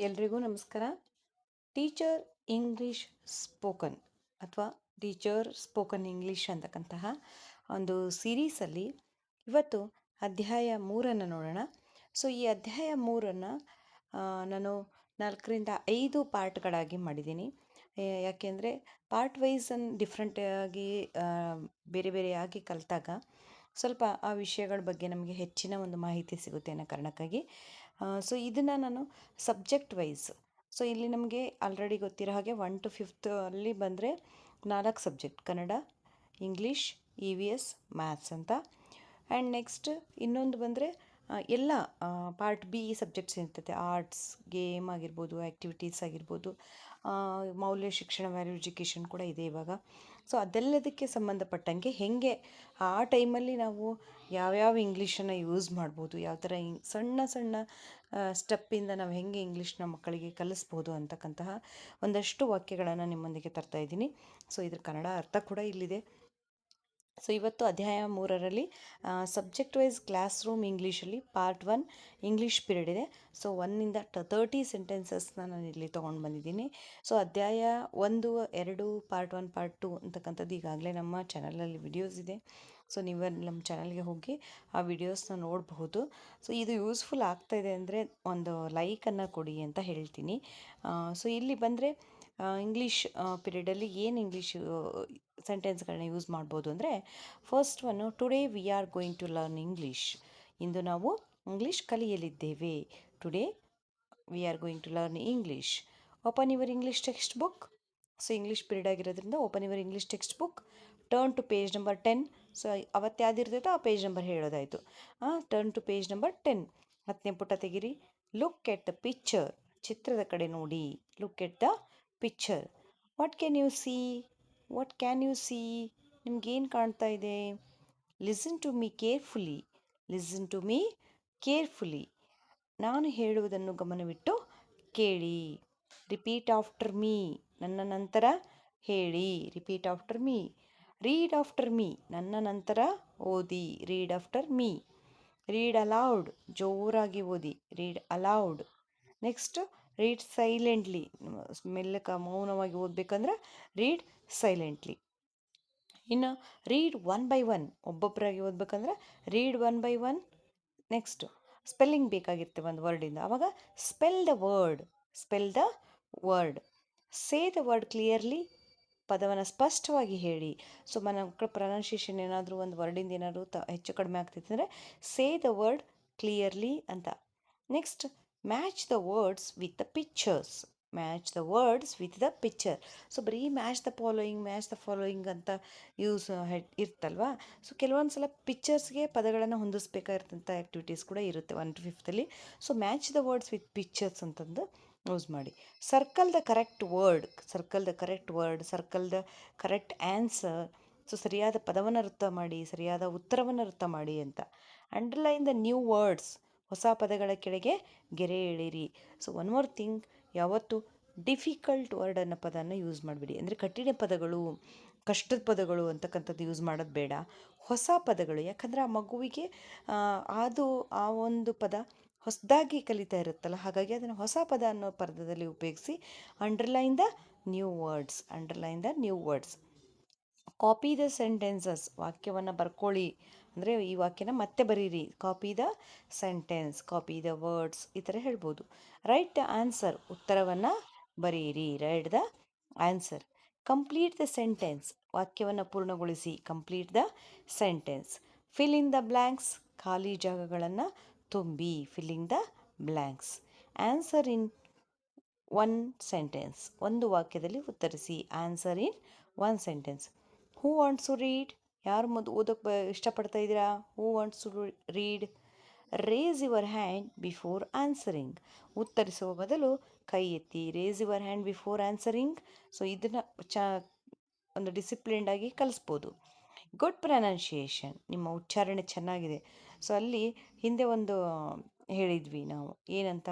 ಎಲ್ರಿಗೂ ನಮಸ್ಕಾರ. Teacher English spoken ಅಥವಾ ಟೀಚರ್ ಸ್ಪೋಕನ್ ಇಂಗ್ಲೀಷ್ ಅಂತಕ್ಕಂತಹ ಒಂದು ಸೀರೀಸಲ್ಲಿ ಇವತ್ತು ಅಧ್ಯಾಯ 3 ನೋಡೋಣ. ಸೊ ಈ ಅಧ್ಯಾಯ 3 ನಾನು 4ರಿಂದ 5 ಪಾರ್ಟ್ಗಳಾಗಿ ಮಾಡಿದ್ದೀನಿ. ಯಾಕೆಂದರೆ ಪಾರ್ಟ್ ವೈಸ್ ಡಿಫ್ರೆಂಟಾಗಿ ಬೇರೆ ಬೇರೆಯಾಗಿ ಕಲಿತಾಗ ಸ್ವಲ್ಪ ಆ ವಿಷಯಗಳ ಬಗ್ಗೆ ನಮಗೆ ಹೆಚ್ಚಿನ ಒಂದು ಮಾಹಿತಿ ಸಿಗುತ್ತೆ ಅನ್ನೋ ಕಾರಣಕ್ಕಾಗಿ ಸೊ ಇದನ್ನು ನಾನು ಸಬ್ಜೆಕ್ಟ್ ವೈಸ್. ಸೊ ಇಲ್ಲಿ ನಮಗೆ ಆಲ್ರೆಡಿ ಗೊತ್ತಿರೋ ಹಾಗೆ 1 to 5 ಅಲ್ಲಿ ಬಂದರೆ 4 subject: Kannada, English, E V S, maths ಅಂತ. ಆ್ಯಂಡ್ ನೆಕ್ಸ್ಟ್ ಇನ್ನೊಂದು ಬಂದರೆ ಎಲ್ಲ ಪಾರ್ಟ್ ಬಿ ಸಬ್ಜೆಕ್ಟ್ಸ್ ಇರ್ತದೆ. ಆರ್ಟ್ಸ್, ಗೇಮ್ ಆಗಿರ್ಬೋದು, ಆ್ಯಕ್ಟಿವಿಟೀಸ್ ಆಗಿರ್ಬೋದು, ಮೌಲ್ಯ ಶಿಕ್ಷಣ, ವ್ಯಾಲ್ಯೂ ಎಜುಕೇಷನ್ ಕೂಡ ಇದೆ ಇವಾಗ. ಸೊ ಅದೆಲ್ಲದಕ್ಕೆ ಸಂಬಂಧಪಟ್ಟಂಗೆ ಹೇಗೆ ಆ ಟೈಮಲ್ಲಿ ನಾವು ಯಾವ್ಯಾವ ಇಂಗ್ಲೀಷನ್ನು ಯೂಸ್ ಮಾಡ್ಬೋದು, ಯಾವ ಥರ ಸಣ್ಣ ಸಣ್ಣ ಸ್ಟೆಪ್ಪಿಂದ ನಾವು ಹೇಗೆ ಇಂಗ್ಲೀಷ್ನ ಮಕ್ಕಳಿಗೆ ಕಲಿಸ್ಬೋದು ಅಂತಕ್ಕಂತಹ ಒಂದಷ್ಟು ವಾಕ್ಯಗಳನ್ನು ನಿಮ್ಮೊಂದಿಗೆ ತರ್ತಾ ಇದ್ದೀನಿ. ಸೊ ಇದ್ರ ಕನ್ನಡ ಅರ್ಥ ಕೂಡ ಇಲ್ಲಿದೆ. ಸೊ ಇವತ್ತು ಅಧ್ಯಾಯ 3ರಲ್ಲಿ ಸಬ್ಜೆಕ್ಟ್ ವೈಸ್ ಕ್ಲಾಸ್ ರೂಮ್ ಇಂಗ್ಲೀಷಲ್ಲಿ ಪಾರ್ಟ್ 1 ಇಂಗ್ಲೀಷ್ ಪೀರಿಯಡ್ ಇದೆ. ಸೊ 1ಇಂದ 30 ಸೆಂಟೆನ್ಸಸ್ನ ನಾನು ಇಲ್ಲಿ ತೊಗೊಂಡು ಬಂದಿದ್ದೀನಿ. ಸೊ ಅಧ್ಯಾಯ 1, 2, ಪಾರ್ಟ್ 1, ಪಾರ್ಟ್ 2 ಅಂತಕ್ಕಂಥದ್ದು ಈಗಾಗಲೇ ನಮ್ಮ ಚಾನಲಲ್ಲಿ ವಿಡಿಯೋಸ್ ಇದೆ. ಸೊ ನೀವು ನಮ್ಮ ಚಾನಲ್ಗೆ ಹೋಗಿ ಆ ವಿಡಿಯೋಸ್ನ ನೋಡಬಹುದು. ಸೊ ಇದು ಯೂಸ್ಫುಲ್ ಆಗ್ತಾಯಿದೆ ಅಂದರೆ ಒಂದು ಲೈಕನ್ನು ಕೊಡಿ ಅಂತ ಹೇಳ್ತೀನಿ. ಸೊ ಇಲ್ಲಿ ಬಂದರೆ ಇಂಗ್ಲೀಷ್ ಪೀರಿಯಡಲ್ಲಿ ಏನು ಇಂಗ್ಲೀಷ್ ಸೆಂಟೆನ್ಸ್ಗಳನ್ನ ಯೂಸ್ ಮಾಡ್ಬೋದು ಅಂದರೆ, first one, today we are going to learn English. ಇಂದು ನಾವು ಇಂಗ್ಲೀಷ್ ಕಲಿಯಲಿದ್ದೇವೆ. Today we are going to learn English. Open your English text book. So English period ಆಗಿರೋದ್ರಿಂದ open your English text book, turn to page number 10. So ಅವತ್ತು ಯಾವ್ದಿರ್ತೈತೋ ಆ page number ಹೇಳೋದಾಯಿತು. Turn to page number 10. 10ನೇ ಪುಟ ತೆಗಿರಿ. Look at the picture. ಚಿತ್ರದ ಕಡೆ ನೋಡಿ. Look at the picture. What can you see? What can you see? ನಿಮ್ಗೇನು ಕಾಣ್ತಾ ಇದೆ? Listen to me carefully. Listen to me carefully. ನಾನು ಹೇಳುವುದನ್ನು ಗಮನವಿಟ್ಟು ಕೇಳಿ. Repeat after me. ನನ್ನ ನಂತರ ಹೇಳಿ. Repeat after me. Read after me. ನನ್ನ ನಂತರ ಓದಿ. Read after me. Read aloud. ಜೋರಾಗಿ ಓದಿ. Read aloud. Next, read silently. ಮೆಲ್ಲಕ ಮೌನವಾಗಿ ಓದಬೇಕಂದ್ರೆ ರೀಡ್ ಸೈಲೆಂಟ್ಲಿ. ಇನ್ನು ರೀಡ್ 1 by 1. ಒಬ್ಬೊಬ್ಬರಾಗಿ ಓದಬೇಕಂದ್ರೆ ರೀಡ್ 1 by 1. ನೆಕ್ಸ್ಟ್, ಸ್ಪೆಲ್ಲಿಂಗ್ ಬೇಕಾಗಿರುತ್ತೆ ಒಂದು ವರ್ಡಿಂದ. ಆವಾಗ spell the word. Spell the word. Say the word clearly. ಪದವನ್ನು ಸ್ಪಷ್ಟವಾಗಿ ಹೇಳಿ. ಸೊ ಮಕ್ಕಳ ಪ್ರೊನೌನ್ಸಿಯೇಷನ್ ಏನಾದರೂ ಒಂದು ವರ್ಡಿಂದ ಏನಾದರೂ ಹೆಚ್ಚು ಕಡಿಮೆ ಆಗ್ತಿತ್ತು ಅಂದರೆ ಸೇ ದ ವರ್ಡ್ ಕ್ಲಿಯರ್ಲಿ ಅಂತ. Next, match the words with the pictures. Match the words with the picture. So ಬರೀ ಮ್ಯಾಚ್ ದ ಫಾಲೋಯಿಂಗ್ ಅಂತ ಯೂಸ್ ಇರ್ತಲ್ವಾ. ಸೊ ಕೆಲವೊಂದು ಸಲ ಪಿಕ್ಚರ್ಸ್ಗೆ ಪದಗಳನ್ನು ಹೊಂದಿಸ್ಬೇಕಾಗಿರ್ತಂಥ ಆ್ಯಕ್ಟಿವಿಟೀಸ್ ಕೂಡ ಇರುತ್ತೆ 1 to 5ಲ್ಲಿ. So match the words with pictures ಅಂತಂದು ಯೂಸ್ ಮಾಡಿ. Circle the correct word. Circle the correct word. Circle the correct answer. So ಸರಿಯಾದ ಪದವನ್ನು ವೃತ್ತ ಮಾಡಿ, ಸರಿಯಾದ ಉತ್ತರವನ್ನು ವೃತ್ತ ಮಾಡಿ ಅಂತ. Underline the new words. ಹೊಸ ಪದಗಳ ಕೆಳಗೆ ಗೆರೆ ಎಳೆಯಿರಿ. ಸೊ ಒನ್ ಮೋರ್ ಥಿಂಗ್, ಯಾವತ್ತು ಡಿಫಿಕಲ್ಟ್ ವರ್ಡ್ ಅನ್ನೋ ಪದನ ಯೂಸ್ ಮಾಡಿಬಿಡಿ. ಅಂದರೆ ಕಠಿಣ ಪದಗಳು, ಕಷ್ಟದ ಪದಗಳು ಅಂತಕ್ಕಂಥದ್ದು ಯೂಸ್ ಮಾಡೋದು ಬೇಡ. ಹೊಸ ಪದಗಳು. ಯಾಕಂದರೆ ಆ ಮಗುವಿಗೆ ಅದು ಆ ಒಂದು ಪದ ಹೊಸದಾಗಿ ಕಲಿತಾ ಇರುತ್ತಲ್ಲ, ಹಾಗಾಗಿ ಅದನ್ನು ಹೊಸ ಪದ ಅನ್ನೋ ಪದದಲ್ಲಿ ಉಪಯೋಗಿಸಿ. Underline the new words. Underline the new words. Copy the sentences. ವಾಕ್ಯವನ್ನು ಬರ್ಕೊಳ್ಳಿ. ಅಂದರೆ ಈ ವಾಕ್ಯನ ಮತ್ತೆ ಬರೀರಿ. Copy the sentence, copy the words ಈ ಥರ ಹೇಳ್ಬೋದು. Write the answer. ಉತ್ತರವನ್ನು ಬರೆಯಿರಿ. Write the answer. Complete the sentence. ವಾಕ್ಯವನ್ನು ಪೂರ್ಣಗೊಳಿಸಿ. Complete the sentence. Fill in the blanks. ಖಾಲಿ ಜಾಗಗಳನ್ನು ತುಂಬಿ. Filling the blanks. Answer in 1 sentence. ಒಂದು ವಾಕ್ಯದಲ್ಲಿ ಉತ್ತರಿಸಿ. Answer in 1 sentence. Who wants to read? ಯಾರು ಓದೋಕ್ಕೆ ಇಷ್ಟಪಡ್ತಾ ಇದ್ದೀರಾ? Who wants to read? Raise your hand before answering. ಉತ್ತರಿಸುವ ಬದಲು ಕೈ ಎತ್ತಿ. Raise your hand before answering. So ಇದನ್ನು ಒಂದು ಡಿಸಿಪ್ಲಿನ್ಡಾಗಿ ಕಲಿಸ್ಬೋದು. Good pronunciation. ನಿಮ್ಮ ಉಚ್ಚಾರಣೆ ಚೆನ್ನಾಗಿದೆ. ಸೊ ಅಲ್ಲಿ ಹಿಂದೆ ಒಂದು ಹೇಳಿದ್ವಿ ನಾವು ಏನಂತ,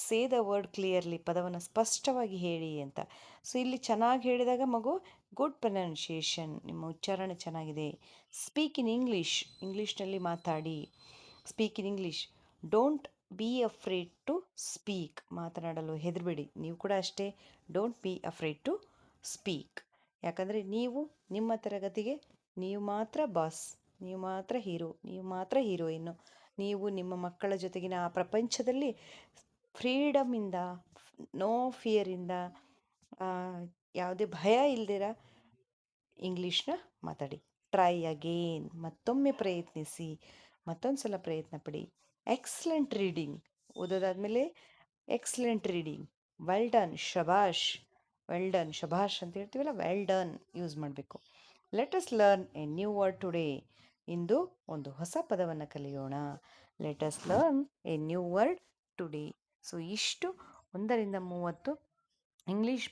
ಸೇ ದ ವರ್ಡ್ ಕ್ಲಿಯರ್ಲಿ. ಪದವನ್ನು ಸ್ಪಷ್ಟವಾಗಿ ಹೇಳಿ ಅಂತ. ಸೊ ಇಲ್ಲಿ ಚೆನ್ನಾಗಿ ಹೇಳಿದಾಗ ಮಗು ಗುಡ್ ಪ್ರೊನೌನ್ಸಿಯೇಷನ್, ನಿಮ್ಮ ಉಚ್ಚಾರಣೆ ಚೆನ್ನಾಗಿದೆ. Speak in English. ಇಂಗ್ಲೀಷ್ನಲ್ಲಿ ಮಾತಾಡಿ. Speak in English. Don't be afraid to speak. ಮಾತನಾಡಲು ಹೆದರಬೇಡಿ. ನೀವು ಕೂಡ ಅಷ್ಟೇ. Don't be afraid to speak. ಯಾಕಂದರೆ ನೀವು ನಿಮ್ಮ ತರಗತಿಗೆ ನೀವು ಮಾತ್ರ ಬಾಸ್, ನೀವು ಮಾತ್ರ ಹೀರೋ, ನೀವು ಮಾತ್ರ ಹೀರೋಯಿನ್ನು. ನೀವು ನಿಮ್ಮ ಮಕ್ಕಳ ಜೊತೆಗಿನ ಆ ಪ್ರಪಂಚದಲ್ಲಿ ಫ್ರೀಡಮಿಂದ, ನೋ ಫಿಯರಿಂದ, ಯಾವುದೇ ಭಯ ಇಲ್ದಿರ ಇಂಗ್ಲೀಷ್ನ ಮಾತಾಡಿ. Try again. ಮತ್ತೊಮ್ಮೆ ಪ್ರಯತ್ನಿಸಿ, ಮತ್ತೊಂದು ಸಲ ಪ್ರಯತ್ನ ಪಡಿ. Excellent reading. ಓದೋದಾದಮೇಲೆ ಎಕ್ಸಲೆಂಟ್ ರೀಡಿಂಗ್. ವೆಲ್ ಡನ್, ಶಬಾಷ್. ವೆಲ್ ಡನ್, ಶಬಾಷ್ ಅಂತ ಹೇಳ್ತೀವಲ್ಲ, ವೆಲ್ ಡನ್ ಯೂಸ್ ಮಾಡಬೇಕು. Let us learn a new word today. ಇಂದು ಒಂದು ಹೊಸ ಪದವನ್ನು ಕಲಿಯೋಣ. Let us learn a new word today. So ಇಷ್ಟು 1-30 ಇಂಗ್ಲೀಷ್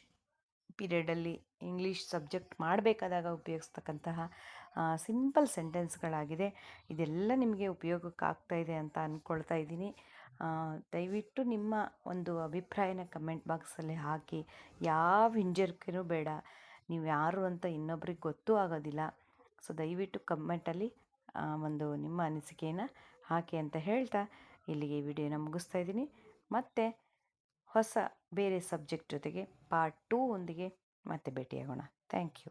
ಪೀರಿಯಡಲ್ಲಿ ಇಂಗ್ಲೀಷ್ ಸಬ್ಜೆಕ್ಟ್ ಮಾಡಬೇಕಾದಾಗ ಉಪಯೋಗಿಸ್ತಕ್ಕಂತಹ ಸಿಂಪಲ್ ಸೆಂಟೆನ್ಸ್ಗಳಾಗಿದೆ. ಇದೆಲ್ಲ ನಿಮಗೆ ಉಪಯೋಗಕ್ಕಾಗ್ತಾ ಇದೆ ಅಂತ ಅಂದ್ಕೊಳ್ತಾ ಇದ್ದೀನಿ. ದಯವಿಟ್ಟು ನಿಮ್ಮ ಒಂದು ಅಭಿಪ್ರಾಯನ ಕಮೆಂಟ್ ಬಾಕ್ಸಲ್ಲಿ ಹಾಕಿ. ಯಾವ ಹಿಂಜರಿಕೆನೂ ಬೇಡ. ನೀವು ಯಾರು ಅಂತ ಇನ್ನೊಬ್ರಿಗೆ ಗೊತ್ತೂ ಆಗೋದಿಲ್ಲ. ಸೊ ದಯವಿಟ್ಟು ಕಮೆಂಟಲ್ಲಿ ಒಂದು ನಿಮ್ಮ ಅನಿಸಿಕೆಯನ್ನು ಹಾಕಿ ಅಂತ ಹೇಳ್ತಾ ಇಲ್ಲಿಗೆ ಈ ವಿಡಿಯೋನ ಮುಗಿಸ್ತಾ ಇದ್ದೀನಿ. ಮತ್ತು ಹೊಸ ಬೇರೆ ಸಬ್ಜೆಕ್ಟ್ ಜೊತೆಗೆ ಪಾರ್ಟ್ 2 ಒಂದಿಗೆ ಮತ್ತೆ ಭೇಟಿಯಾಗೋಣ. Thank you.